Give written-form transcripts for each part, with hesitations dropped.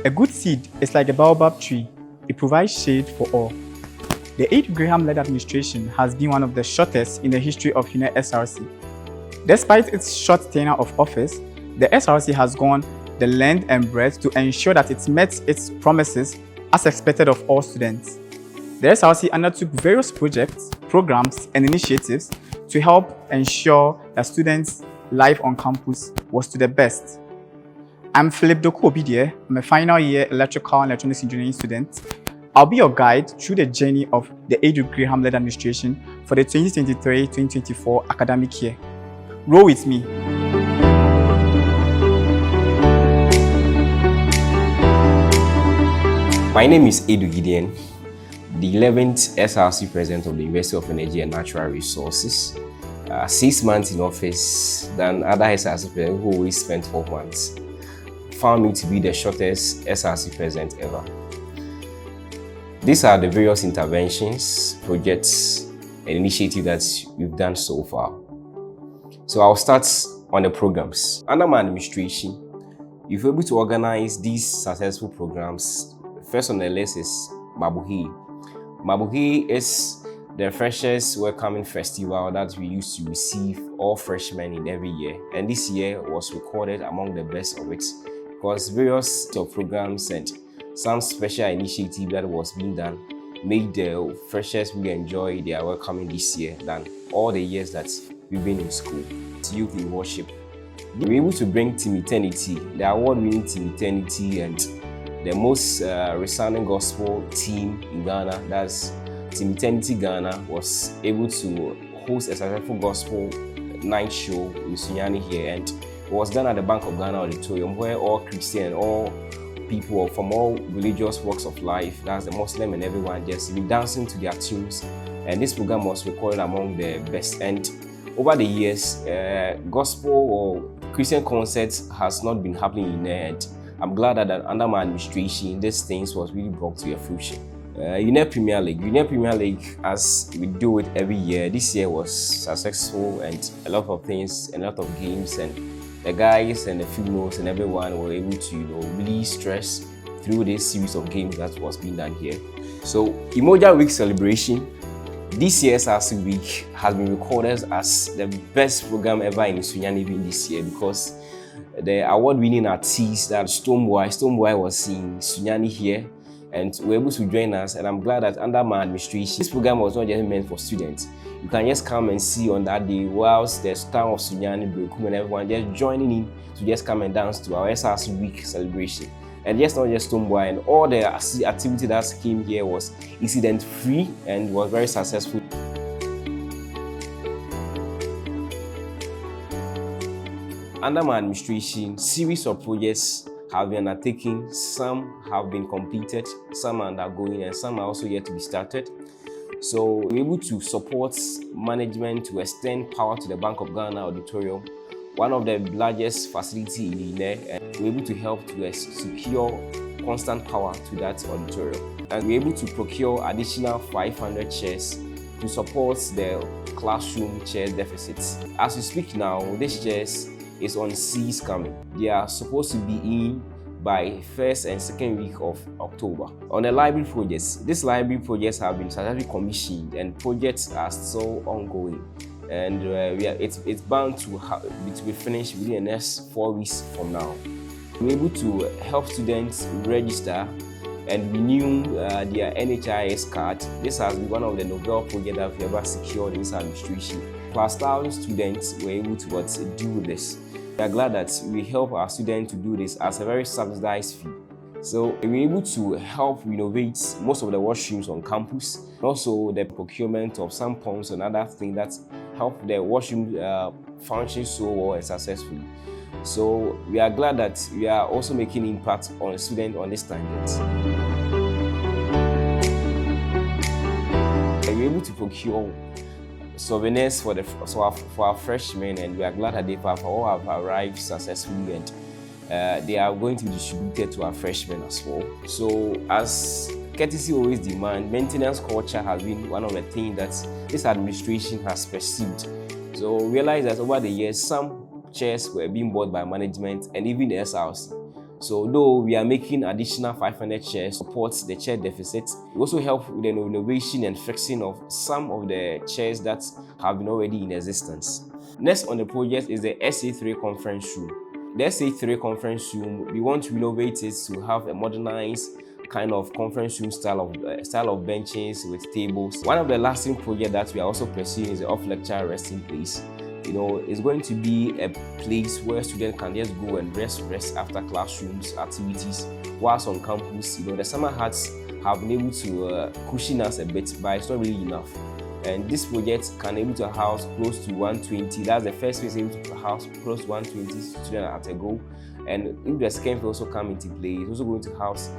A good seed is like a baobab tree. It provides shade for all. The Aidoo-Graham-led administration has been one of the shortest in the history of UENR SRC. Despite its short tenure of office, the SRC has gone the length and breadth to ensure that it met its promises as expected of all students. The SRC undertook various projects, programs, and initiatives to help ensure that students' life on campus was to the best. I'm Philip Doku-Obidie. I'm a final year electrical and electronics engineering student. I'll be your guide through the journey of the Aidoo-Graham-led administration for the 2023-2024 academic year. Roll with me. My name is Aidoo-Graham, the 11th SRC President of the University of Energy and Natural Resources. 6 months in office than other SRC presidents who always spent 12 months. Found me to be the shortest SRC president ever. These are the various interventions, projects, and initiatives that we've done so far. So I'll start on the programs. Under my administration, we've been able to organize these successful programs. First on the list is Mabuhi. Mabuhi is the Freshers Welcoming Festival that we used to receive all freshmen in every year. And this year was recorded among the best of it because various programs and some special initiative that was being done made the freshers really enjoy their welcoming this year than all the years that we've been in school. Youth in worship. We were able to bring Team Eternity, the award-winning Team Eternity, and the most resounding gospel team in Ghana, that's Team Eternity Ghana, was able to host a successful gospel night show in Sunyani here, and it was done at the Bank of Ghana Auditorium, where all Christian, all people from all religious walks of life, that's the Muslim and everyone, just be dancing to their tunes. And this program was recorded among the best. And over the years, gospel or Christian concerts has not been happening in there. And I'm glad that under my administration, these things was really brought to a fruition. UENR Premier League. UENR Premier League, as we do it every year, this year was successful and a lot of things, a lot of games, and the guys and the females and everyone were able to, really stress through this series of games that was being done here. So, Emoja Week celebration. This year's SRC Week has been recorded as the best program ever in Sunyani this year because the award-winning artist, that Stoneboy was in Sunyani here and were able to join us, and I'm glad that under my administration, this program was not just meant for students. You can just come and see on that day whilst the town of Sunyani, Brekum, and everyone just joining in to just come and dance to our SRC Week celebration. And just not just Stoneboy, and all the activity that came here was incident-free and was very successful. Under my administration, series of projects have been undertaken. Some have been completed, some are undergoing, and some are also yet to be started. So we're able to support management to extend power to the Bank of Ghana Auditorium, one of the largest facilities in UENR, and we're able to help to secure constant power to that auditorium. And we're able to procure additional 500 chairs to support the classroom chair deficits. As we speak now, these chairs is on seas coming. They are supposed to be in by first and second week of October. On the library projects, these library projects have been successfully commissioned and projects are still ongoing. And it's bound to be finished within the next 4 weeks from now. We're able to help students register and renew their NHIS card. This has been one of the novel projects that we've ever secured in this administration. Plus 1,000 students were able to do this. We are glad that we help our students to do this as a very subsidized fee. So we're able to help renovate most of the washrooms on campus, and also the procurement of some pumps and other things that help the washroom function so well and successfully. So we are glad that we are also making impact on students on this tangent. We're able to procure souvenirs for our freshmen, and we are glad that they all have arrived successfully, and they are going to be distributed to our freshmen as well. So as courtesy always demand, maintenance culture has been one of the things that this administration has pursued. So we realize that over the years, some chairs were being bought by management and even the SRC. So though we are making additional 500 chairs to support the chair deficit, we also help with the renovation and fixing of some of the chairs that have been already in existence. Next on the project is the SA3 conference room. The SA3 conference room, we want to renovate it to have a modernized kind of conference room style of benches with tables. One of the lasting projects that we are also pursuing is the off-lecture resting place. It's going to be a place where students can just go and rest after classrooms activities whilst on campus. The summer huts have been able to cushion us a bit, but it's not really enough. And this project can able to house close to 120. That's the first phase able to house close to 120 students at a go. And if the second phase also come into play, it's also going to house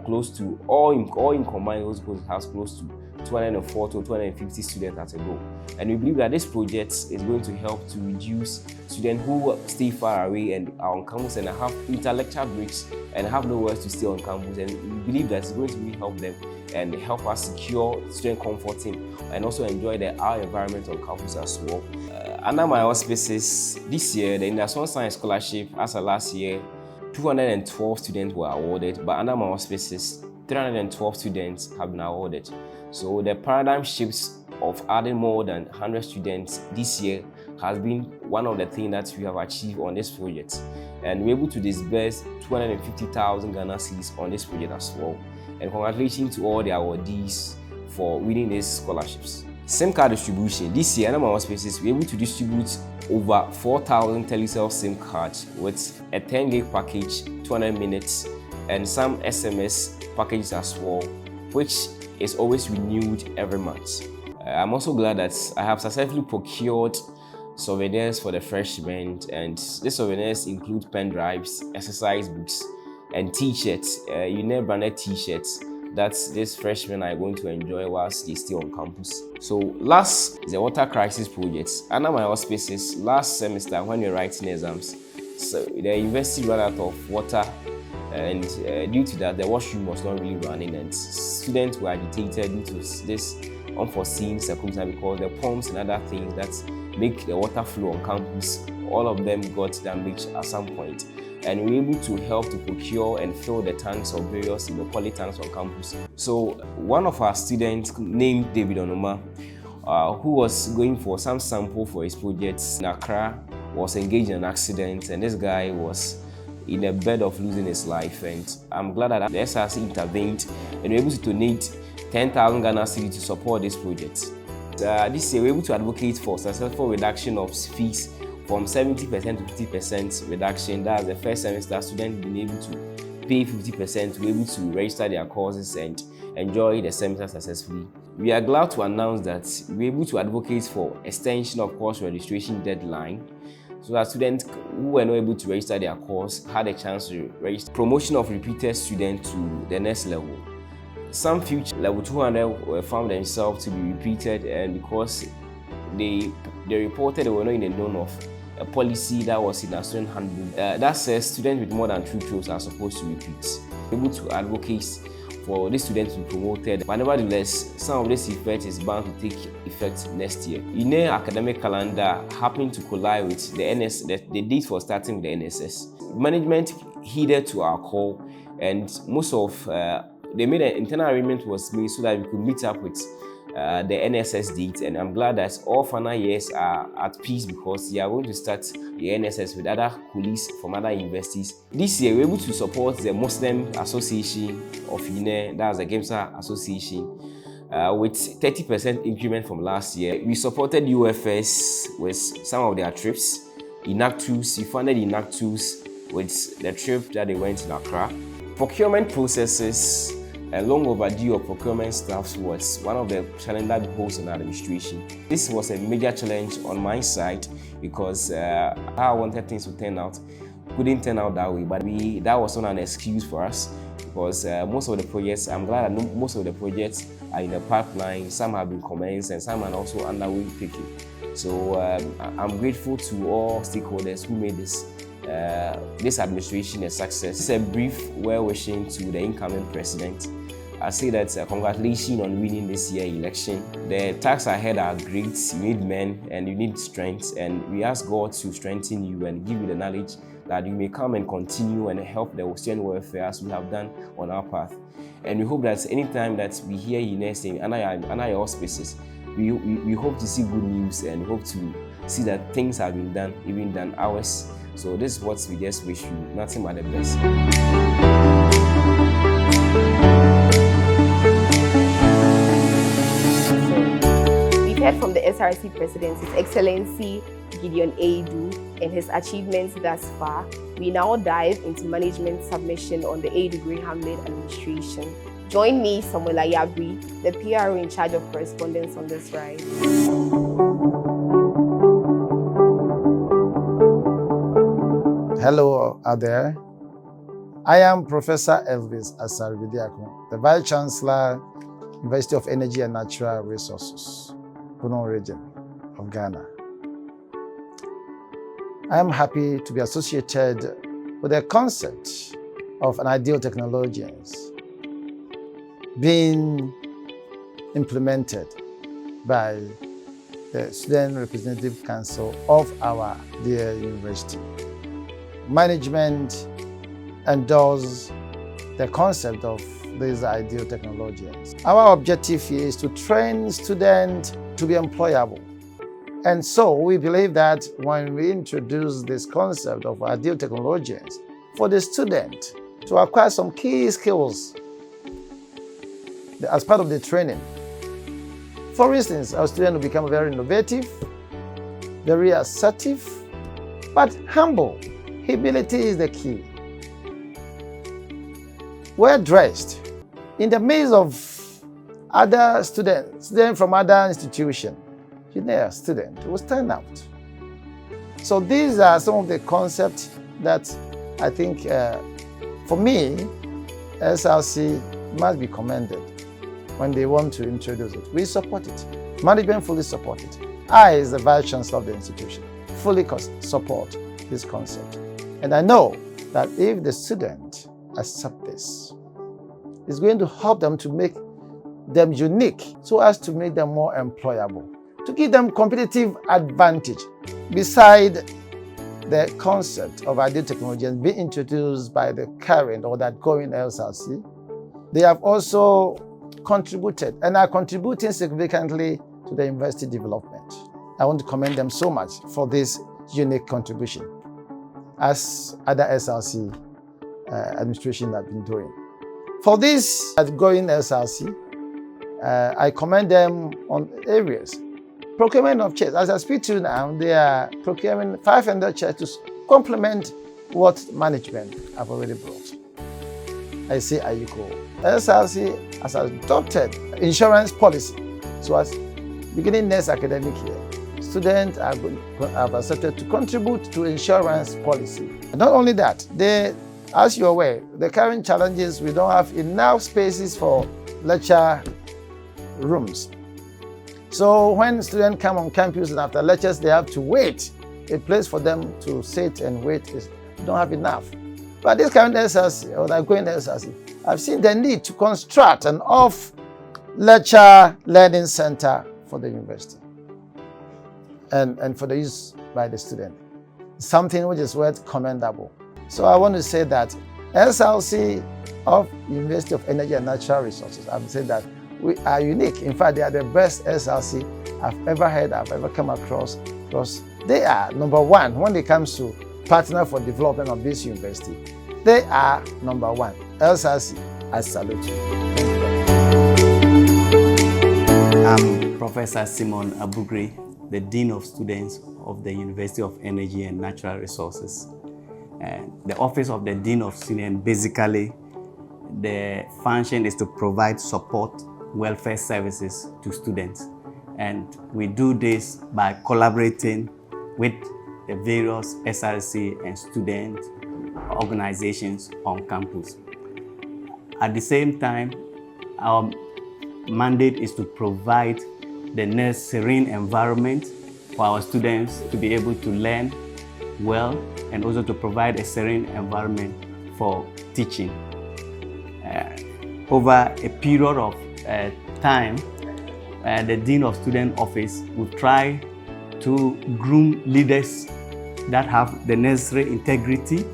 close to all in combined, it's going to house close to 240 to 250 students at a go. And we believe that this project is going to help to reduce students who stay far away and are on campus and have inter-lecture breaks and have nowhere to stay on campus. And we believe that it's going to really help them and help us secure student comforting and also enjoy our environment on campus as well. Under my auspices, this year, the Industrial Science Scholarship, as of last year, 212 students were awarded, but under my auspices, 312 students have been awarded. So the paradigm shifts of adding more than 100 students this year has been one of the things that we have achieved on this project. And we're able to disburse 250,000 Ghana cedis on this project as well. And congratulations to all the awardees for winning these scholarships. SIM card distribution. This year, under my auspices, we're able to distribute over 4,000 telecell SIM cards with a 10 gig package, 200 minutes, and some SMS packages as well, which is always renewed every month. I'm also glad that I have successfully procured souvenirs for the freshmen, and these souvenirs include pen drives, exercise books, and t-shirts, UENR branded t-shirts that these freshmen are going to enjoy whilst they stay on campus. So last is the water crisis project. Under my auspices, last semester when we were writing exams, so the university ran out of water, and due to that, the washroom was not really running, and students were agitated due to this unforeseen circumstance because the pumps and other things that make the water flow on campus, all of them got damaged at some point. And we were able to help to procure and fill the tanks of various poly tanks on campus. So one of our students named David Onoma, who was going for some sample for his project in Accra, was engaged in an accident, and this guy was in a bed of losing his life. And I'm glad that the SRC intervened and we were able to donate 10,000 Ghana cedis to support this project. This year, we were able to advocate for successful reduction of fees from 70% to 50% reduction. That's the first semester students being able to pay 50% to be able to register their courses and enjoy the semester successfully. We are glad to announce that we were able to advocate for extension of course registration deadline so that students who were not able to register their course had a chance to register. Promotion of repeated students to the next level. Some future level 200 found themselves to be repeated, and because they reported they were not in the known of a policy that was in our student handbook that says students with more than 2 throws are supposed to repeat. Able to advocate for these students to be promoted, but nevertheless, some of this effect is bound to take effect next year. UENR academic calendar happened to collide with the date for starting with the NSS. Management heeded to our call, and most of they made an internal arrangement was made so that we could meet up with the NSS date, and I'm glad that all final years are at peace because they are going to start the NSS with other colleagues from other universities. This year, we were able to support the Muslim Association of UENR, that's the GEMSA Association, with 30% increment from last year. We supported UFS with some of their trips. Inactus, we funded Inactus with the trip that they went in Accra. Procurement processes, a long overdue of procurement staff was one of the challenges that we posed in our administration. This was a major challenge on my side because how I wanted things to turn out couldn't turn out that way, but that was not an excuse for us because most of the projects, I'm glad that most of the projects are in the pipeline. Some have been commenced and some are also underway picking. So I'm grateful to all stakeholders who made this administration a success. It's a brief well-wishing to the incoming president. I say that congratulations on winning this year's election. The tasks ahead are great. You need men and you need strength, and we ask God to strengthen you and give you the knowledge that you may come and continue and help the student welfare as we have done on our path. And we hope that anytime that we hear you next thing, under your auspices, we hope to see good news and hope to see that things have been done, even than ours. So this is what we just wish you, nothing but the best. We've heard from the SRC President, His Excellency Gideon Aidoo, and his achievements thus far. We now dive into management submission on the Aidoo-Graham-led administration. Join me, Samuel Ayabri, the PRO in charge of correspondence on this ride. Hello out there. I am Professor Elvis Asaribidiakun, the Vice Chancellor, University of Energy and Natural Resources, Punon region of Ghana. I am happy to be associated with the concept of an ideal technologians being implemented by the Student Representative Council of our dear university. Management endorses the concept of these ideal technologians. Our objective here is to train students to be employable. And so we believe that when we introduce this concept of ideal technologians for the student to acquire some key skills as part of the training. For instance, our student will become very innovative, very assertive, but humble. Humility is the key. Well dressed. In the midst of other students from other institutions, student will stand out. So these are some of the concepts that I think, for me, SRC must be commended when they want to introduce it. We support it. Management fully support it. I, as the Vice Chancellor of the institution, fully support this concept. And I know that if the student accept this, it's going to help them to make them unique so as to make them more employable, to give them competitive advantage. Beside the concept of ideal technology and being introduced by the current or that going SRC, they have also contributed and are contributing significantly to the university development. I want to commend them so much for this unique contribution, as other SRC administration have been doing. For this outgoing SRC, I commend them on areas. Procurement of chairs. As I speak to you now, they are procuring 500 chairs to complement what management have already brought. I say Ayuko. SRC has adopted insurance policy. So as beginning next academic year, students have accepted to contribute to insurance policy. And not only that, as you're aware, the current challenges, we don't have enough spaces for lecture rooms. So when students come on campus and after lectures, they have to wait. A place for them to sit and wait is don't have enough. But this current SRC, or the going SRC, I've seen the need to construct an off-lecture learning center for the university and for the use by the student. Something which is worth commendable. So I want to say that SRC of University of Energy and Natural Resources, I've said that we are unique. In fact, they are the best SRC I've ever heard, I've ever come across, because they are number one when it comes to partner for development of this university. They are number one. SRC, I salute you. I'm Professor Simon Abugri, the Dean of Students of the University of Energy and Natural Resources. The Office of the Dean of Students, basically, the function is to provide support welfare services to students. And we do this by collaborating with the various SRC and student organizations on campus. At the same time, our mandate is to provide the necessary environment for our students to be able to learn well, and also to provide a serene environment for teaching. Over a period of time, the Dean of Student Office will try to groom leaders that have the necessary integrity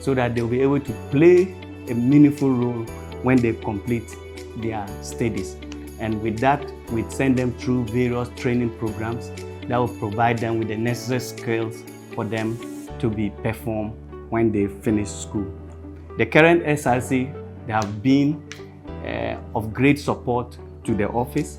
so that they'll be able to play a meaningful role when they complete their studies. And with that, we send them through various training programs that will provide them with the necessary skills for them to be performed when they finish school. The current SRC, they have been of great support to the office.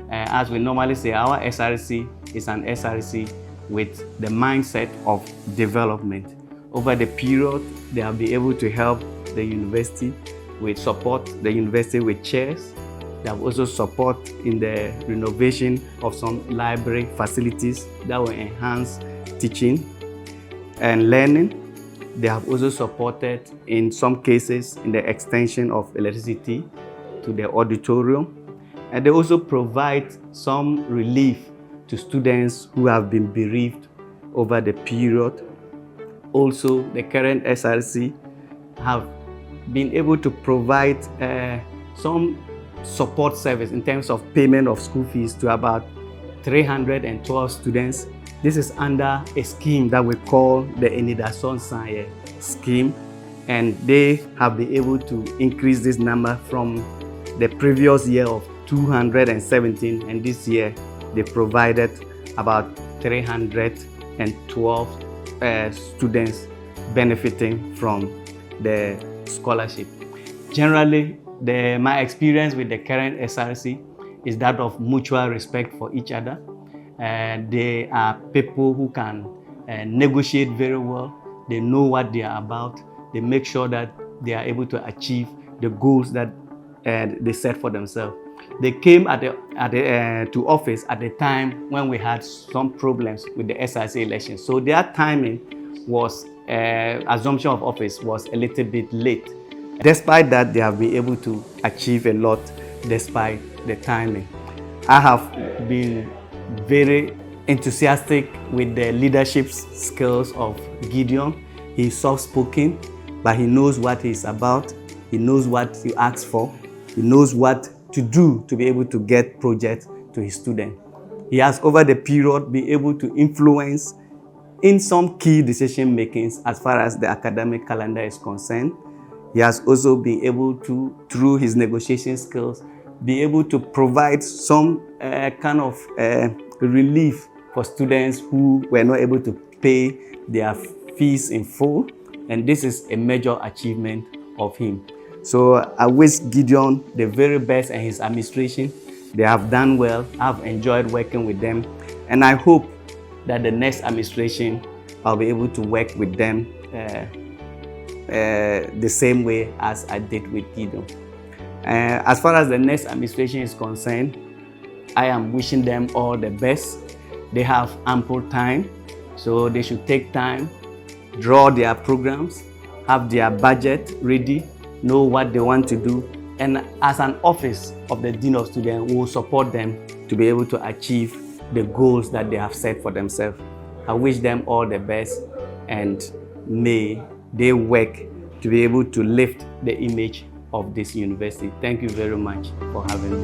As we normally say, our SRC is an SRC with the mindset of development. Over the period, they have been able to help the university with support the university with chairs. They have also support in the renovation of some library facilities that will enhance teaching and learning. They have also supported, in some cases, in the extension of electricity to the auditorium. And they also provide some relief to students who have been bereaved over the period. Also, the current SRC have been able to provide some support service in terms of payment of school fees to about 312 students. This is under a scheme that we call the Enidason scheme, and they have been able to increase this number from the previous year of 217, and this year they provided about 312 students benefiting from the scholarship. Generally, my experience with the current SRC is that of mutual respect for each other. They are people who can negotiate very well. They know what they are about. They make sure that they are able to achieve the goals that they set for themselves. They came to office at the time when we had some problems with the SRC election. So their timing was, assumption of office was a little bit late. Despite that, they have been able to achieve a lot despite the timing. I have been very enthusiastic with the leadership skills of Gideon. He's soft-spoken, but he knows what he's about. He knows what he asks for. He knows what to do to be able to get projects to his students. He has, over the period, been able to influence in some key decision makings as far as the academic calendar is concerned. He has also been able to, through his negotiation skills, be able to provide some kind of relief for students who were not able to pay their fees in full. And this is a major achievement of him. So I wish Gideon the very best and his administration. They have done well. I've enjoyed working with them. And I hope that the next administration, I'll be able to work with them the same way as I did with Gideon. As far as the next administration is concerned, I am wishing them all the best. They have ample time, so they should take time, draw their programs, have their budget ready, know what they want to do, and as an office of the Dean of Students, we will support them to be able to achieve the goals that they have set for themselves. I wish them all the best, and may they work to be able to lift the image of this university. Thank you very much for having me.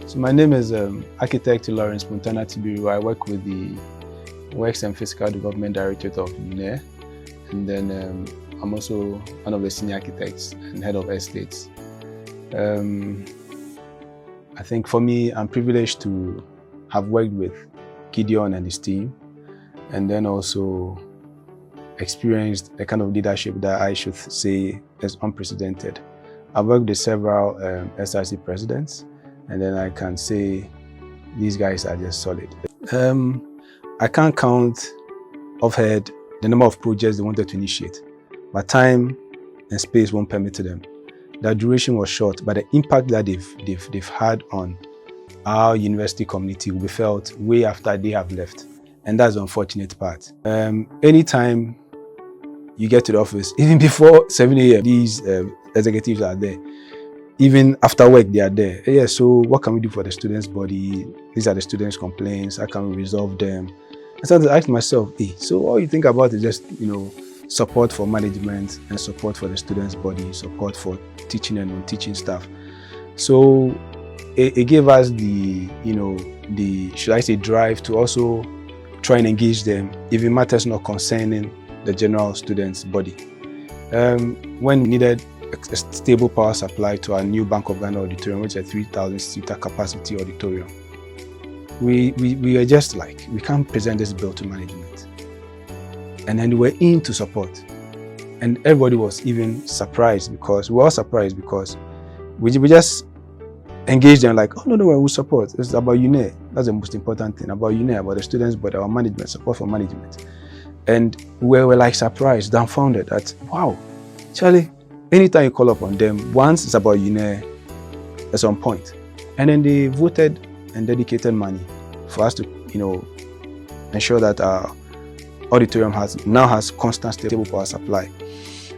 So my name is Architect Lawrence Montana Tibiru. I work with the Works and Physical Development Directorate of UENR, and then I'm also one of the senior architects and head of estates. I think for me, I'm privileged to have worked with Gideon and his team, and then also experienced a kind of leadership that I should say is unprecedented. I've worked with several SRC presidents, and then I can say these guys are just solid. I can't count offhand the number of projects they wanted to initiate, but time and space won't permit them. The duration was short, but the impact that they've had on our university community will be felt way after they have left, and that's the unfortunate part. Anytime you get to the office, even before 7 a.m., these executives are there. Even after work, they are there. Yeah, so what can we do for the students' body? These are the students' complaints. How can we resolve them? I started to ask myself, hey, so all you think about is just, support for management and support for the students' body, support for teaching and non-teaching staff. So it gave us the, should I say, drive to also try and engage them if it matters not concerning the general students' body. When we needed a stable power supply to our new Bank of Ghana auditorium, which is a 3,000-seater capacity auditorium, we were just like, we can't present this bill to management. And then we were in to support. And everybody was even surprised because, we were all surprised because we just engaged them like, oh, no, we'll support. It's about UNER. That's the most important thing, about UNER, about the students, but our management, support for management. And we were like surprised, dumbfounded that, wow, Charlie, anytime you call up on them, once it's about UNER, it's on point. And then they voted and dedicated money for us to, ensure that our auditorium now has constant stable power supply.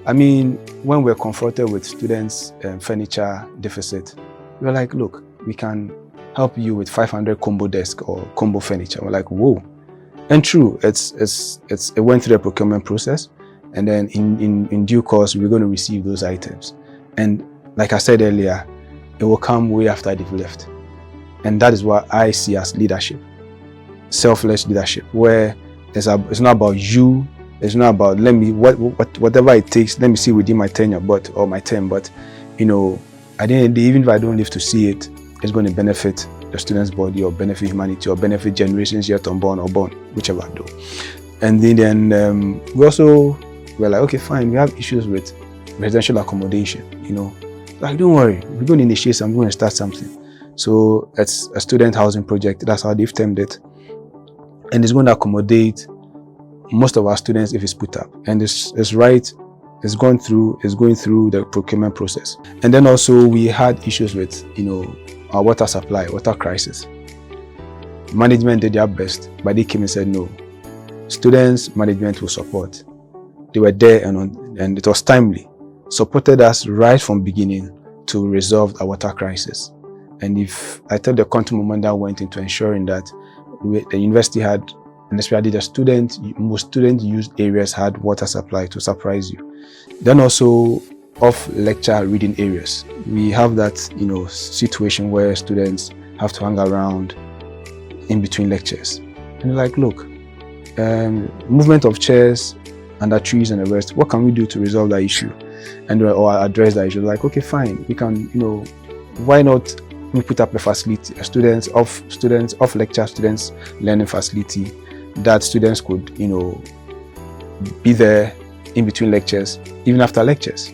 I mean, when we're confronted with students' furniture deficit, we're like, look, we can help you with 500 combo desk or combo furniture. We're like, whoa. And true, it went through the procurement process, and then in due course, we're going to receive those items. And like I said earlier, it will come way after they've left. And that is what I see as leadership, selfless leadership, where it's not about you, it's not about whatever it takes, let me see within my tenure, or my term, but at the end of the day, even if I don't live to see it, it's going to benefit the student's body or benefit humanity or benefit generations yet unborn or born, whichever I do. And then we're like, okay, fine, we have issues with residential accommodation, like, don't worry, we're going to initiate something, we're going to start something. So it's a student housing project, that's how they've termed it. And it's going to accommodate most of our students if it's put up. And it's going through the procurement process. And then also we had issues with, our water supply, water crisis. Management did their best, but they came and said, no, students, management will support. They were there and it was timely. Supported us right from beginning to resolve our water crisis. And if I tell the quantum moment that went into ensuring that the university had, and especially most student used areas had water supply, to surprise you. Then also off lecture reading areas. We have that, situation where students have to hang around in between lectures. And you're like, look, movement of chairs under trees and the rest, what can we do to resolve that issue? Or address that issue? Like, okay, fine, we can, why not we put up a facility, off lecture students learning facility that students could, be there in between lectures, even after lectures.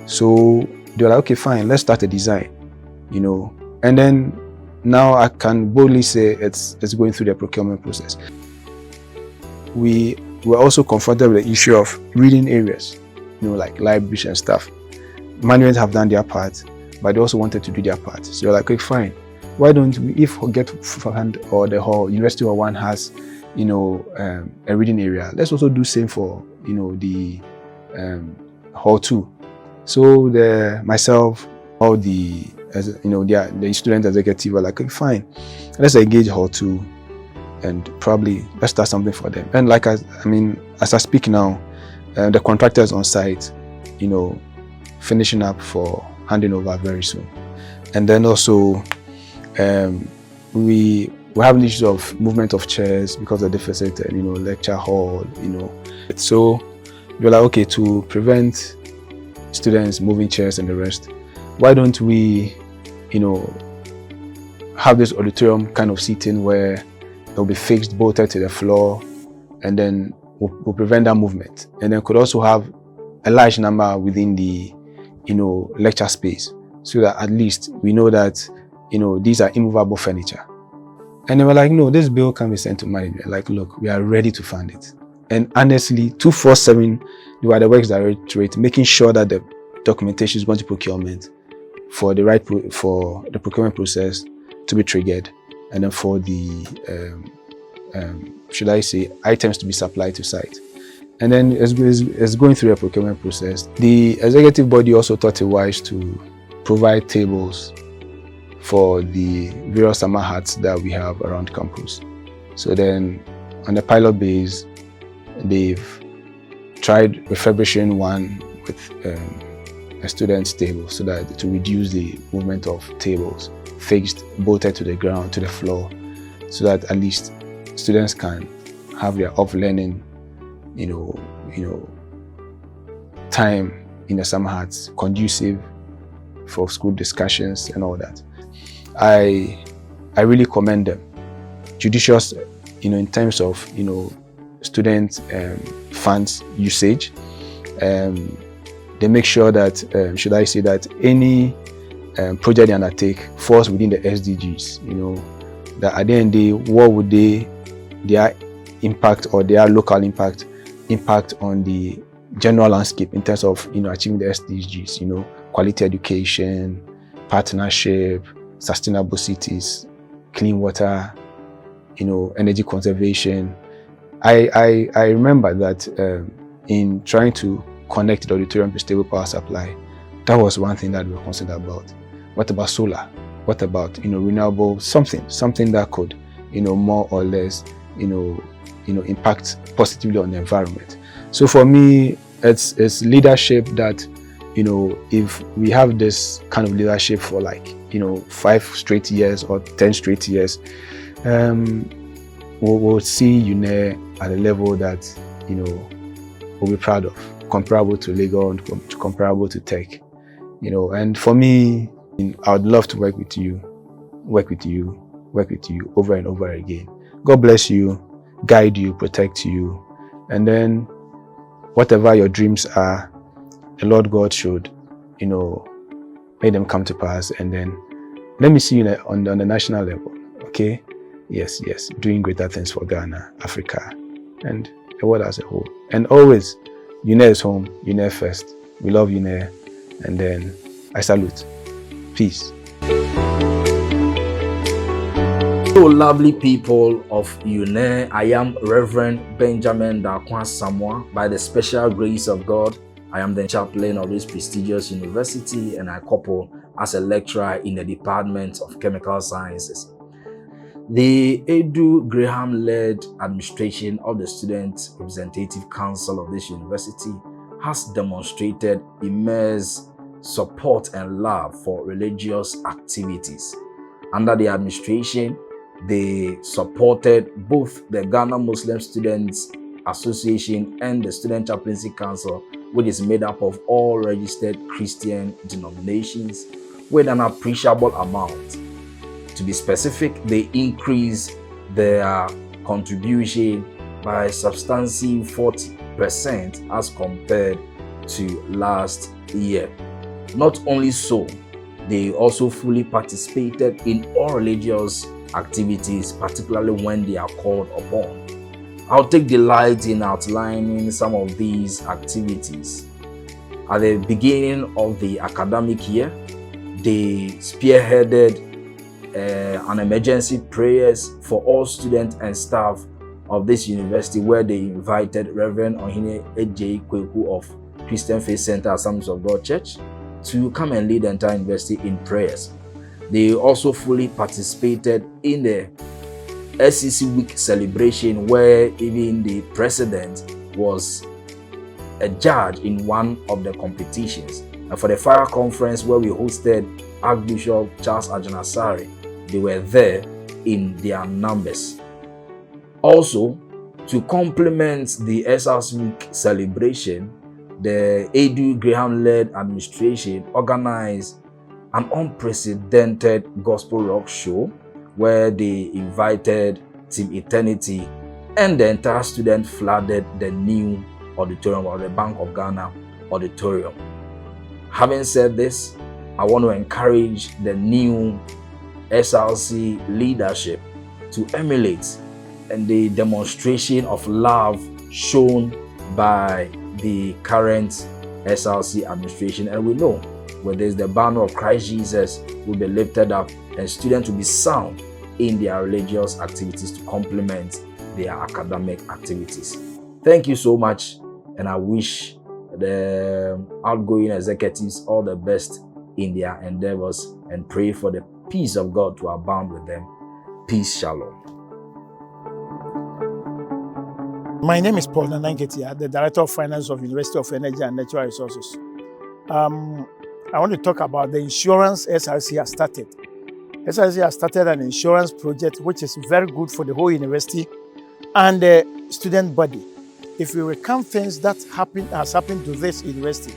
So they were like, okay, fine, let's start a design, and then now I can boldly say it's going through the procurement process. We were also confronted with the issue of reading areas, like libraries and stuff. Management have done their part, but they also wanted to do their part. So you're like, okay, fine. Why don't we, if Get Hand or the whole University Hall 1 has, a reading area, let's also do same for, the Hall 2. So myself, all the student executive were like, okay, fine, let's engage Hall 2 and probably let's start something for them. And like, as I speak now, the contractors on site, finishing up for handing over very soon. And then also we have issues of movement of chairs because of the deficit, lecture hall, So we're like, okay, to prevent students moving chairs and the rest, why don't we, have this auditorium kind of seating where it'll be fixed, bolted to the floor, and then we'll prevent that movement. And then could also have a large number within the, lecture space, so that at least we know that, these are immovable furniture. And they were like, no, this bill can be sent to management. Like, look, we are ready to fund it. And honestly, 247, they were the works directorate, making sure that the documentation is going to procurement for the procurement process to be triggered, and then for the, should I say, items to be supplied to site. And then as going through a procurement process, the executive body also thought it wise to provide tables for the various summer huts that we have around campus. So then on the pilot base, they've tried refurbishing one with a student's table so that to reduce the movement of tables fixed, bolted to the ground, to the floor, so that at least students can have their off-learning, time in the summer hats, conducive for school discussions and all that. I really commend them. Judicious, in terms of, student funds usage. They make sure that, should I say that any project they undertake falls within the SDGs, that at the end of the day, what would their impact or their local impact on the general landscape in terms of, achieving the SDGs, quality education, partnership, sustainable cities, clean water, energy conservation. I remember that in trying to connect the auditorium to stable power supply, that was one thing that we were concerned about. What about solar? What about renewable something that could more or less impact positively on the environment. So for me, it's leadership that if we have this kind of leadership for 5 straight years or 10 straight years, we'll see UNER at a level that we'll be proud of, comparable to Legon, comparable to Tech, And for me, I would love to work with you over and over again. God bless you, guide you, protect you, and then whatever your dreams are, the Lord God should, make them come to pass. And then let me see you on the national level, okay? Yes, doing greater things for Ghana, Africa, and the world as a whole. And always, UNER is home, UNER first. We love UNER, and then I salute. Peace. So lovely people of UNER, I am Reverend Benjamin Dakwa Samoa. By the special grace of God, I am the chaplain of this prestigious university, and I couple as a lecturer in the Department of Chemical Sciences. The Aidoo-Graham led administration of the Student Representative Council of this university has demonstrated immense support and love for religious activities. Under the administration, they supported both the Ghana Muslim Students Association and the Student Chaplaincy Council, which is made up of all registered Christian denominations, with an appreciable amount. To be specific, they increased their contribution by a substantial 40% as compared to last year. Not only so, they also fully participated in all religious activities, particularly when they are called upon. I'll take delight in outlining some of these activities. At the beginning of the academic year, they spearheaded an emergency prayers for all students and staff of this university, where they invited Reverend Ohine Ej Kweku of Christian Faith Center Assemblies of God Church to come and lead the entire university in prayers. They also fully participated in the SCC Week celebration, where even the president was a judge in one of the competitions. And for the fire conference, where we hosted Archbishop Charles Ajanasari, they were there in their numbers. Also, to complement the SRC Week celebration, the Aidoo-Graham led administration organized an unprecedented gospel rock show, where they invited Team Eternity, and the entire student flooded the new auditorium, or the Bank of Ghana auditorium. Having said this, I want to encourage the new SRC leadership to emulate and the demonstration of love shown by the current SRC administration. And we know where there's the banner of Christ Jesus will be lifted up, and students will be sound in their religious activities to complement their academic activities. Thank you so much, and I wish the outgoing executives all the best in their endeavors, and pray for the peace of God to abound with them. Peace, shalom. My name is Paul Nananketia, the Director of Finance of University of Energy and Natural Resources. I want to talk about the insurance SRC has started. SRC has started an insurance project which is very good for the whole university and the student body. If we recount things that has happened to this university,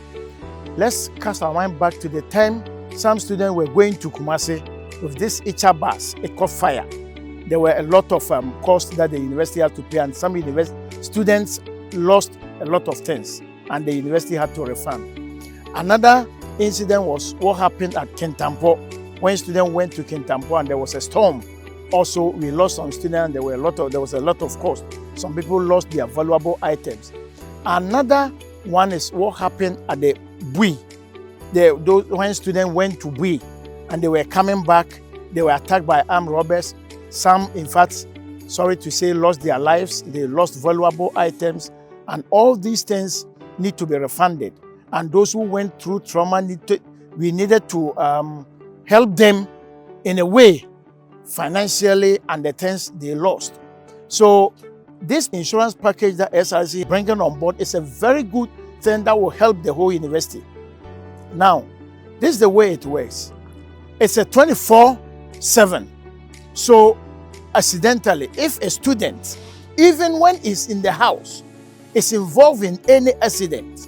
let's cast our mind back to the time some students were going to Kumasi with this Icha bus. It caught fire. There were a lot of costs that the university had to pay, and some students lost a lot of things, and the university had to refund. Another incident was what happened at Kintampo when students went to Kintampo and there was a storm. Also, we lost some students, and there was a lot of cost. Some people lost their valuable items. Another one is what happened at the Bui. When students went to Bui and they were coming back, they were attacked by armed robbers. Some, in fact, sorry to say, lost their lives. They lost valuable items, and all these things need to be refunded. And those who went through trauma, we needed to help them in a way, financially, and the things they lost. So this insurance package that SRC is bringing on board is a very good thing that will help the whole university. Now, this is the way it works. It's a 24/7. So, accidentally, if a student, even when he's in the house, is involved in any accident,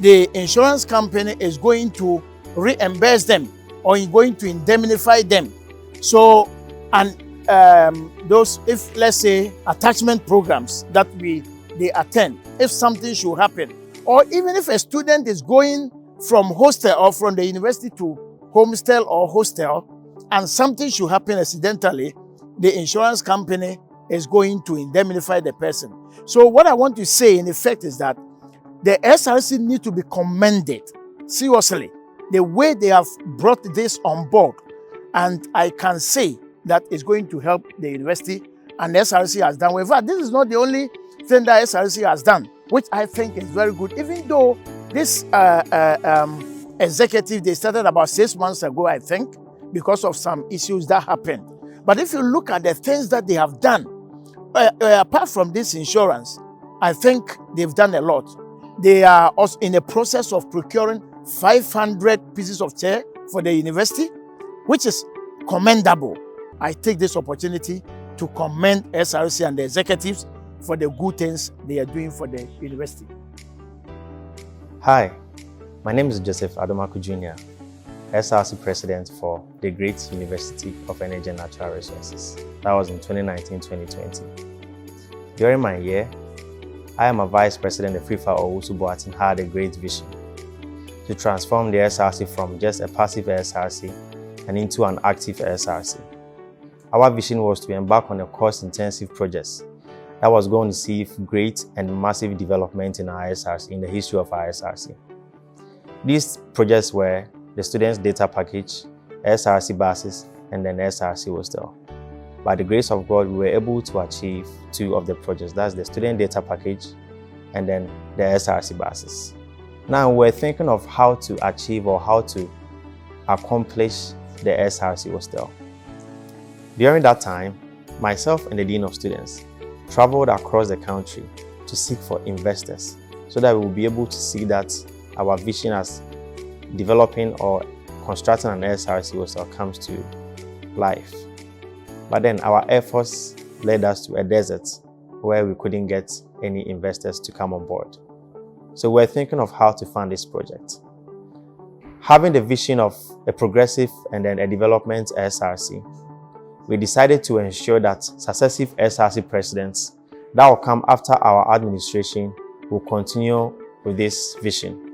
the insurance company is going to reimburse them or is going to indemnify them. So, and those, if let's say attachment programs that they attend, if something should happen, or even if a student is going from hostel or from the university to homestel or hostel, and something should happen accidentally, the insurance company is going to indemnify the person. So what I want to say in effect is that the SRC need to be commended, seriously, the way they have brought this on board. And I can say that it's going to help the university, and the SRC has done well. In fact, this is not the only thing that SRC has done, which I think is very good, even though this executive, they started about 6 months ago, I think, because of some issues that happened. But if you look at the things that they have done, apart from this insurance, I think they've done a lot. They are also in the process of procuring 500 pieces of chair for the university, which is commendable. I take this opportunity to commend SRC and the executives for the good things they are doing for the university. Hi, my name is Joseph Adomaku Jr., SRC President for the Great University of Energy and Natural Resources. That was in 2019-2020. During my year, I am a Vice President of FIFA Owusu Boateng had a great vision to transform the SRC from just a passive SRC and into an active SRC. Our vision was to embark on a cost-intensive project that was going to see great and massive development in our SRC, in the history of our SRC. These projects were the Students' Data Package, SRC Buses, and then SRC Hostel. By the grace of God, we were able to achieve 2 of the projects. That's the Student Data Package and then the SRC Buses. Now we're thinking of how to achieve or how to accomplish the SRC Hostel. During that time, myself and the Dean of Students traveled across the country to seek for investors so that we will be able to see that our vision as developing or constructing an SRC hostel comes to life. But then our efforts led us to a desert where we couldn't get any investors to come on board. So we're thinking of how to fund this project. Having the vision of a progressive and then a development SRC, we decided to ensure that successive SRC presidents that will come after our administration will continue with this vision.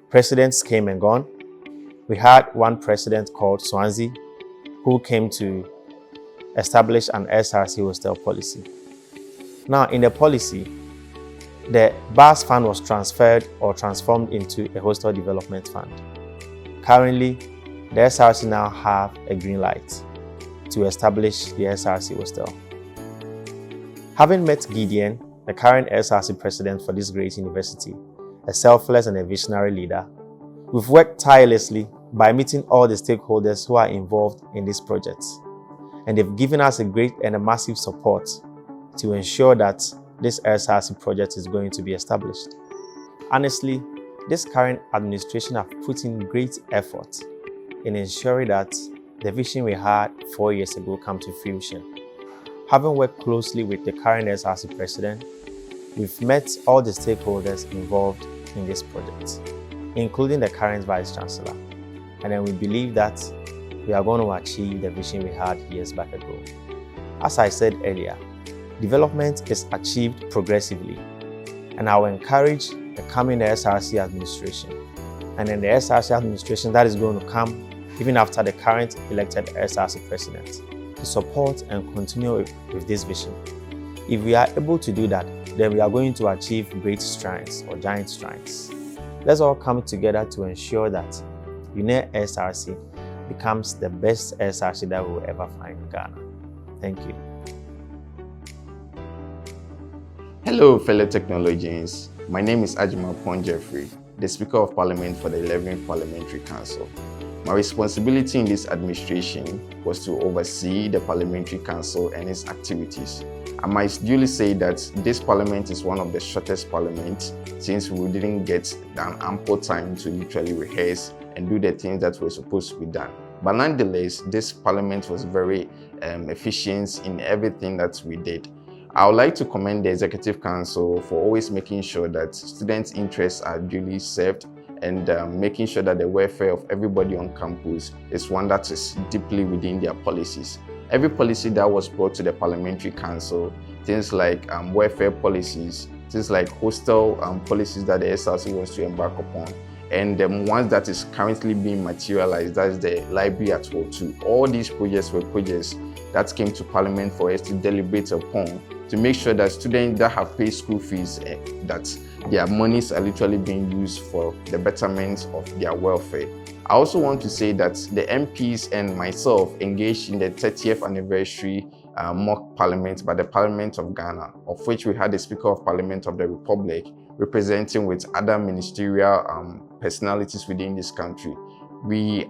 Presidents came and gone. We had one president called Swansea who came to establish an SRC hostel policy. Now, in the policy, the bus fund was transferred or transformed into a hostel development fund. Currently, the SRC now have a green light to establish the SRC hostel. Having met Gideon, the current SRC president for this great university, a selfless and a visionary leader, we've worked tirelessly by meeting all the stakeholders who are involved in this project. And they've given us a great and a massive support to ensure that this SRC project is going to be established. Honestly, this current administration have put in great effort in ensuring that the vision we had 4 years ago come to fruition. Having worked closely with the current SRC president, we've met all the stakeholders involved in this project, including the current vice chancellor, and then we believe that we are going to achieve the vision we had years back ago. As I said earlier, development is achieved progressively, and I will encourage the coming SRC administration, and then the SRC administration that is going to come even after the current elected SRC president, to support and continue with this vision. If we are able to do that, then we are going to achieve great strides or giant strides. Let's all come together to ensure that UENR SRC becomes the best SRC that we will ever find in Ghana. Thank you. Hello, fellow technologians. My name is Ajimapon Jeffrey, the Speaker of Parliament for the 11th Parliamentary Council. My responsibility in this administration was to oversee the Parliamentary Council and its activities. I might duly say that this parliament is one of the shortest parliaments, since we didn't get an ample time to literally rehearse and do the things that were supposed to be done. But nonetheless, this parliament was very efficient in everything that we did. I would like to commend the Executive Council for always making sure that students' interests are duly served and making sure that the welfare of everybody on campus is one that is deeply within their policies. Every policy that was brought to the Parliamentary Council, things like welfare policies, things like hostel policies that the SRC wants to embark upon, and the ones that is currently being materialized, that is the library at Hall 2. All these projects were projects that came to Parliament for us to deliberate upon, to make sure that students that have paid school fees, that their monies are literally being used for the betterment of their welfare. I also want to say that the MPs and myself engaged in the 30th anniversary mock parliament by the Parliament of Ghana, of which we had the Speaker of Parliament of the Republic representing with other ministerial personalities within this country. We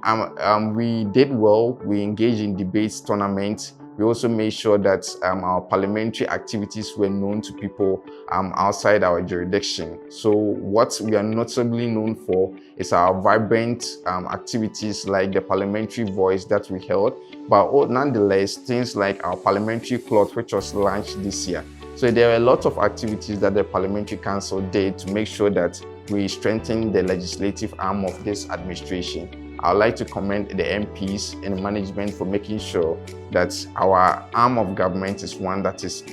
did well. We engaged in debates, tournaments. We also made sure that our parliamentary activities were known to people outside our jurisdiction. So what we are notably known for is our vibrant activities like the parliamentary voice that we held, but nonetheless, things like our parliamentary cloth, which was launched this year. So there are a lot of activities that the Parliamentary Council did to make sure that we strengthen the legislative arm of this administration. I would like to commend the MPs and management for making sure that our arm of government is one that is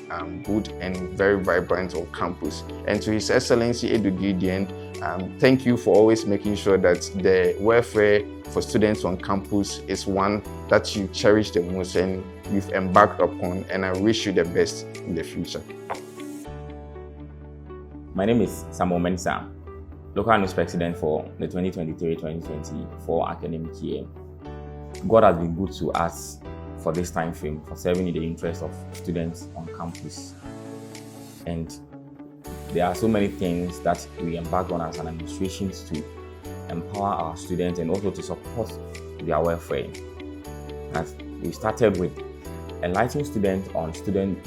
good and very vibrant on campus. And to His Excellency Aidoo-Graham, thank you for always making sure that the welfare for students on campus is one that you cherish the most and you've embarked upon, and I wish you the best in the future. My name is Samuel Mensah, Local News President for the 2023-2024 academic year. God has been good to us for this time frame, for serving in the interest of students on campus. And there are so many things that we embark on as an administration to empower our students and also to support their welfare. As we started with enlightening students on student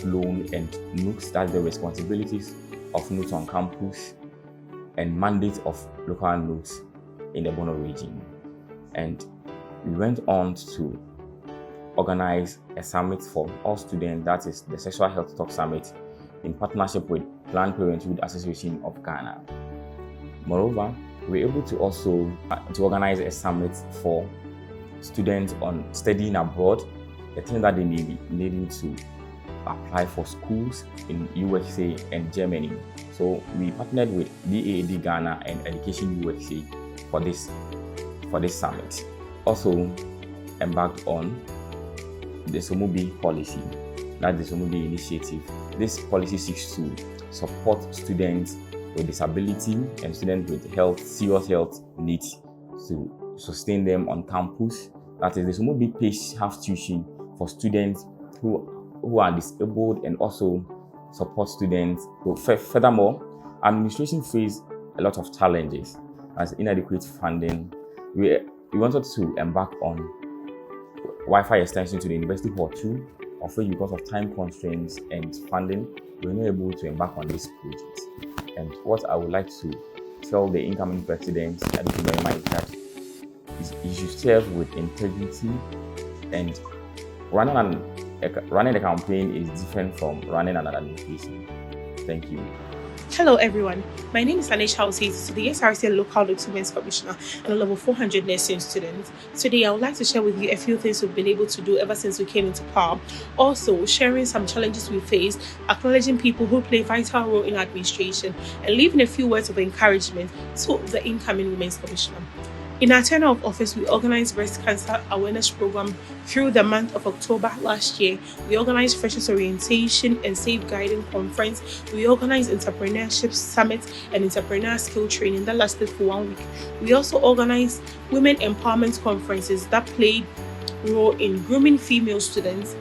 loan and NUCs, that's the responsibilities of NUCs on campus, and mandate of local NUCs in the Bono region. And we went on to organize a summit for all students, that is the Sexual Health Talk Summit, in partnership with Planned Parenthood Association of Ghana. Moreover, we were able to also to organize a summit for students on studying abroad, the things that they needing to apply for schools in USA and Germany. So we partnered with DAAD Ghana and Education USA for this summit. Also embarked on the Somubi policy, that's the Somubi initiative. This policy seeks to support students with disability and students with serious health needs to sustain them on campus. That is, the Somubi pays half tuition for students who are disabled and also support students. So furthermore, administration faced a lot of challenges as inadequate funding. We wanted to embark on Wi-Fi extension to the University Hall 2, of which because of time constraints and funding, we were not able to embark on this project. And what I would like to tell the incoming president, is that you should serve with integrity, and running a campaign is different from running an administration. Thank you. Hello everyone, my name is Anish Houses, the SRC Local Documents Commissioner and a level 400 nursing student. Today I would like to share with you a few things we've been able to do ever since we came into power. Also sharing some challenges we faced, acknowledging people who play a vital role in administration, and leaving a few words of encouragement to the incoming Women's Commissioner. In our tenure of office, we organized breast cancer awareness program through the month of October last year. We organized freshers orientation and safeguarding conference. We organized entrepreneurship summit and entrepreneur skill training that lasted for 1 week. We also organized women empowerment conferences that played a role in grooming female students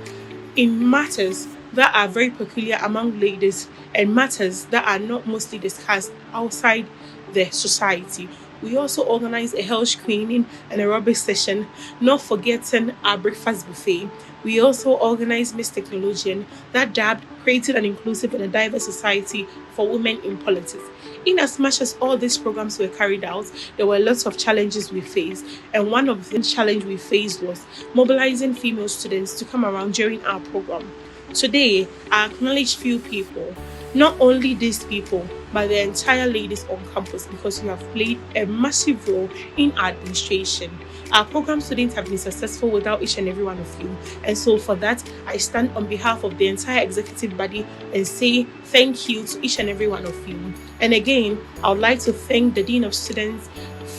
in matters that are very peculiar among ladies and matters that are not mostly discussed outside the society. We also organized a health screening and aerobics session, not forgetting our breakfast buffet. We also organized Miss Technologian that dubbed creating an inclusive and a diverse society for women in politics. In as much as all these programs were carried out, there were lots of challenges we faced, and one of the challenges we faced was mobilizing female students to come around during our program. Today, I acknowledge few people, not only these people, but the entire ladies on campus, because you have played a massive role in administration. Our program students have been successful without each and every one of you, and so for that, I stand on behalf of the entire executive body and say thank you to each and every one of you. And again, I would like to thank the Dean of Students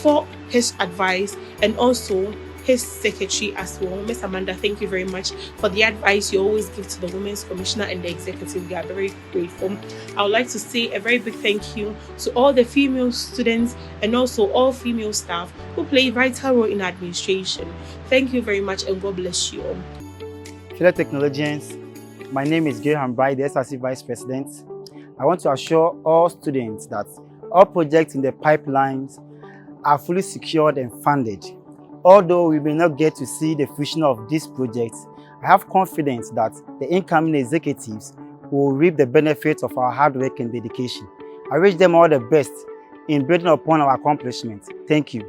for his advice, and also his secretary as well. Miss Amanda, thank you very much for the advice you always give to the Women's Commissioner and the executive. We are very grateful. I would like to say a very big thank you to all the female students and also all female staff who play a vital role in administration. Thank you very much, and God bless you all. Fellow technologians, my name is Graham Bright, the SRC Vice President. I want to assure all students that all projects in the pipelines are fully secured and funded. Although we may not get to see the fruition of these projects, I have confidence that the incoming executives will reap the benefits of our hard work and dedication. I wish them all the best in building upon our accomplishments. Thank you.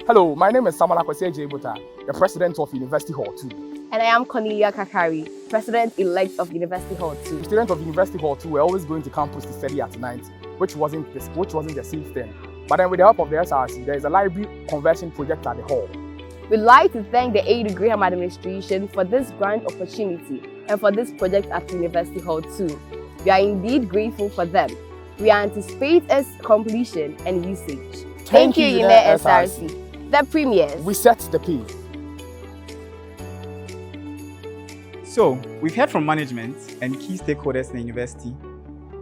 Hello, my name is Samuel Akwesi Ejebota, the President of University Hall 2. And I am Cornelia Kakari, President-elect of University Hall 2. Students of University Hall 2 were always going to campus to study at night, which wasn't the safe thing. But then with the help of the SRC, there is a library conversion project at the hall. We'd like to thank the Aidoo-Graham administration for this grand opportunity and for this project at University Hall 2. We are indeed grateful for them. We anticipate its completion and usage. Thank you, UENR SRC. The premiers. We set the pace. So, we've heard from management and key stakeholders in the university.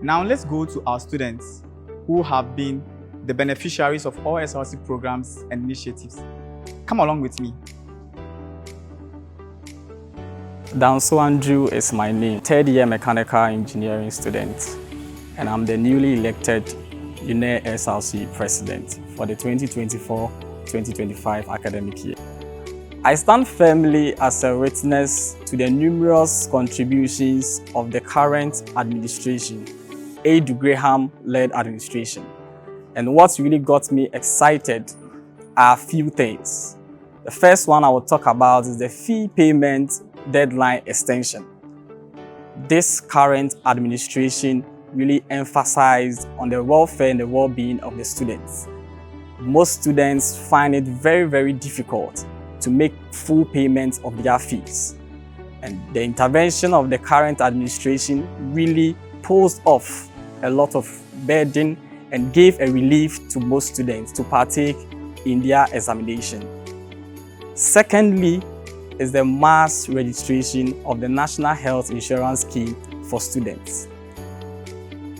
Now let's go to our students who have been the beneficiaries of all SRC programs and initiatives. Come along with me. Danso Andrew is my name, third-year mechanical engineering student, and I'm the newly elected UENR SRC president for the 2024-2025 academic year. I stand firmly as a witness to the numerous contributions of the current administration, Aidoo-Graham-led administration. And what really got me excited are a few things. The first one I will talk about is the fee payment deadline extension. This current administration really emphasized on the welfare and the well-being of the students. Most students find it very, very difficult to make full payment of their fees. And the intervention of the current administration really posed off a lot of burden and gave a relief to most students to partake in their examination. Secondly, is the mass registration of the National Health Insurance Scheme for students.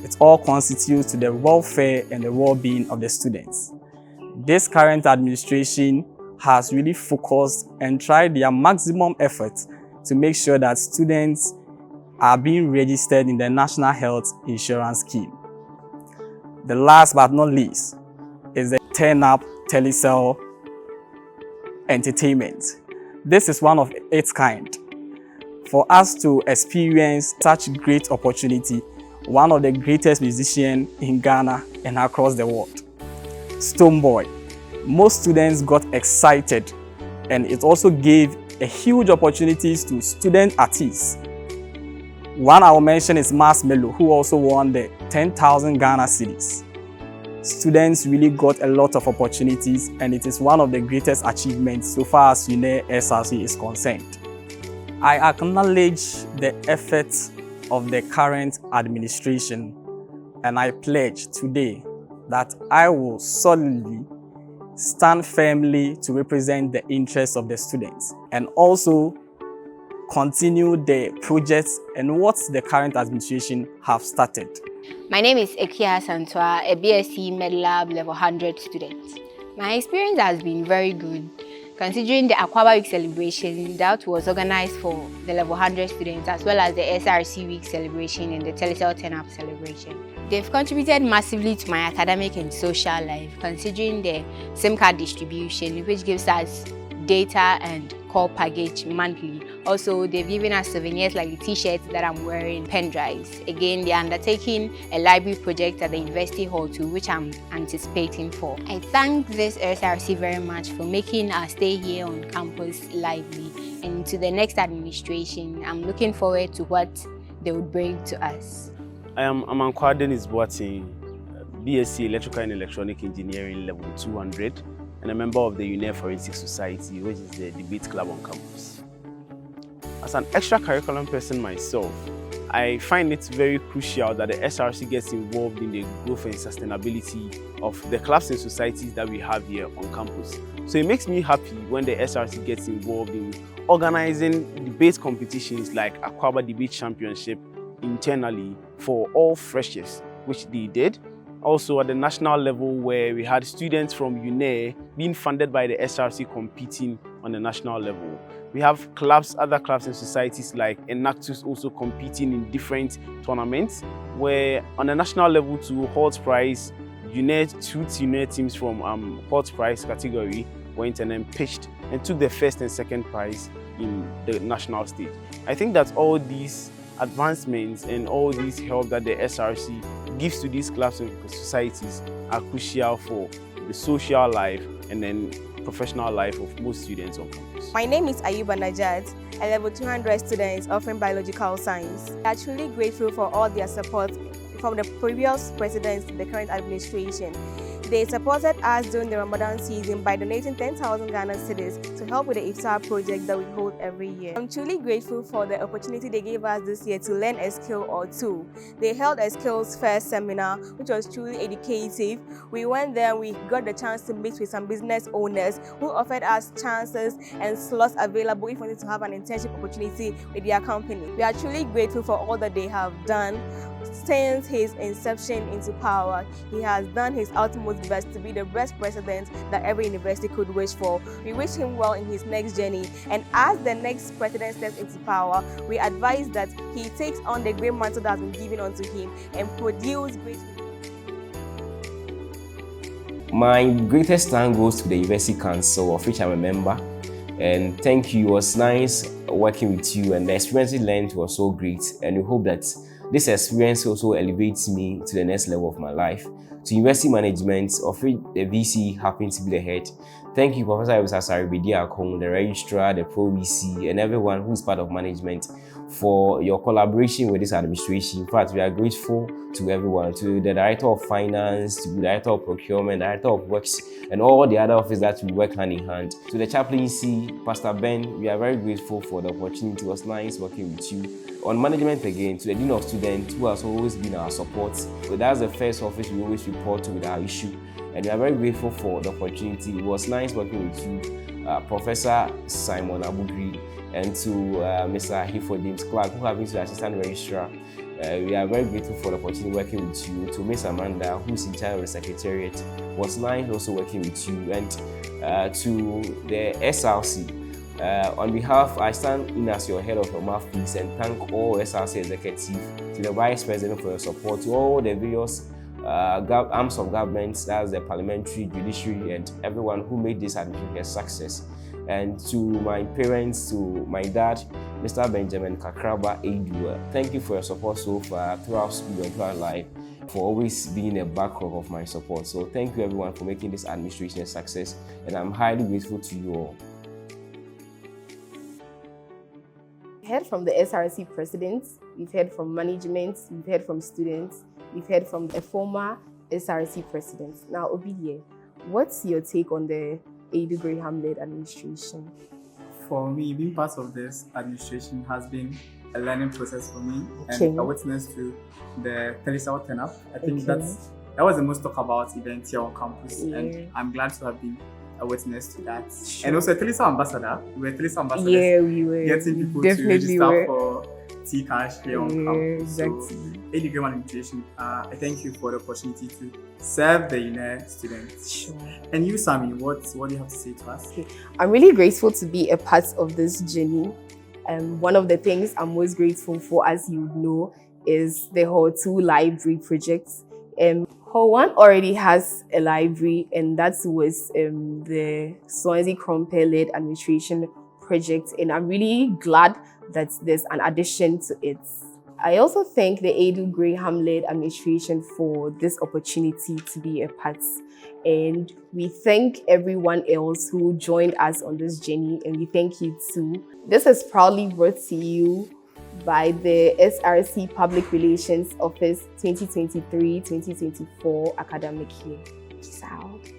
It all constitutes to the welfare and the well-being of the students. This current administration has really focused and tried their maximum efforts to make sure that students are being registered in the National Health Insurance Scheme. The last but not least is the turn-up telecell entertainment. This is one of its kind. For us to experience such great opportunity, one of the greatest musicians in Ghana and across the world. Stone Boy. Most students got excited, and it also gave a huge opportunities to student artists. One I will mention is Marshmello, who also won the 10,000 Ghana cedis. Students really got a lot of opportunities, and it is one of the greatest achievements so far as UENR SRC is concerned. I acknowledge the efforts of the current administration, and I pledge today that I will solidly stand firmly to represent the interests of the students and also continue the projects and what the current administration have started. My name is Ekia Santua, a BSc MedLab Level 100 student. My experience has been very good, considering the Aquaba Week celebration that was organized for the Level 100 students, as well as the SRC Week celebration and the Telecel Turn-Up celebration. They've contributed massively to my academic and social life, considering the SIM card distribution, which gives us data and call package monthly. Also, they've given us souvenirs like the t-shirts that I'm wearing, pen drives. Again, they're undertaking a library project at the University Hall too, which I'm anticipating for. I thank this SRC very much for making our stay here on campus lively. And to the next administration, I'm looking forward to what they would bring to us. I am Amankwa Dennis Boating, BSc Electrical and Electronic Engineering Level 200, and a member of the UENR Forensic Society, which is the debate club on campus. As an extracurricular person myself, I find it very crucial that the SRC gets involved in the growth and sustainability of the clubs and societies that we have here on campus. So it makes me happy when the SRC gets involved in organizing debate competitions like Aquaba Debate Championship internally for all freshers, which they did. Also at the national level, where we had students from UENR being funded by the SRC competing on the national level. We have clubs, other clubs and societies like Enactus also competing in different tournaments, where on the national level to Hot Prize, two UENR teams from Hot Prize category went and then pitched and took the first and second prize in the national stage. I think that all these advancements and all this help that the SRC gives to these clubs and societies are crucial for the social life and then professional life of most students on campus. My name is Ayuba Najat, a level 200 student offering biological science. We are truly grateful for all their support from the previous presidents to the current administration. They supported us during the Ramadan season by donating 10,000 Ghana cedis to help with the iftar project that we hold every year. I'm truly grateful for the opportunity they gave us this year to learn a skill or two. They held a skills fair seminar, which was truly educative. We went there and we got the chance to meet with some business owners who offered us chances and slots available if we wanted to have an internship opportunity with their company. We are truly grateful for all that they have done. Since his inception into power, he has done his utmost best to be the best president that every university could wish for. We wish him well in his next journey, and as the next president steps into power, we advise that he takes on the great mantle that has been given unto him and produce great. My greatest thanks goes to the University Council, of which I'm a member. And thank you, it was nice working with you, and the experience we learned was so great, and we hope that this experience also elevates me to the next level of my life. To university management, of which the VC happens to be the head, thank you, Professor Saribidi Akong, the registrar, the Pro-VC, and everyone who is part of management for your collaboration with this administration. In fact, we are grateful to everyone, to the Director of Finance, to the Director of Procurement, Director of Works, and all the other officers that we work hand in hand. To the chaplaincy, Pastor Ben, we are very grateful for the opportunity. It was nice working with you. On management again, to the Dean of Students, who has always been our support. So that's the first office we always report to with our issue. And we are very grateful for the opportunity. It was nice working with you, Professor Simon Abugri, and to Mr. Hifo James Clark, who have been the Assistant Registrar. We are very grateful for the opportunity working with you. To Miss Amanda, who is in charge of the Secretariat, it was nice also working with you. And to the SRC, on behalf, I stand in as your head of your mouthpiece and thank all SRC executive, to the Vice President for your support, to all the various arms of government, that's the Parliamentary, Judiciary, and everyone who made this administration a success. And to my parents, to my dad, Mr. Benjamin Kakraba Aidoo, thank you for your support so far throughout school and throughout life. for always being a backrock of my support. So thank you everyone for making this administration a success, and I'm highly grateful to you all. We've heard from the SRC president, we've heard from management, we've heard from students, we've heard from the former SRC president. Now, Obidie, what's your take on the Aidoo-Graham-led administration? For me, being part of this administration has been a learning process for me, Okay. and a witness to the Telecel turn-up. I think that was the most talked about event here on campus, and I'm glad to have been a witness to that. Sure. And also a Telecel ambassador. We were Telecel ambassadors. Yeah, we were. Getting people Definitely to register were. for T-Cash here on campus. Exactly. So, Aidoo-Graham administration, I thank you for the opportunity to serve the UNER students. Sure. And you, Sammy, what do you have to say to us? Okay. I'm really grateful to be a part of this journey. One of the things I'm most grateful for, as you know, is the Hall 2 library project. Hall 1 already has a library, and that was the Swansea Cromper-led administration project, and I'm really glad that there's an addition to it. I also thank the Aidoo-Graham-led administration for this opportunity to be a part, and we thank everyone else who joined us on this journey, and we thank you too. This is proudly brought to you by the SRC Public Relations Office 2023-2024 academic year. Peace out.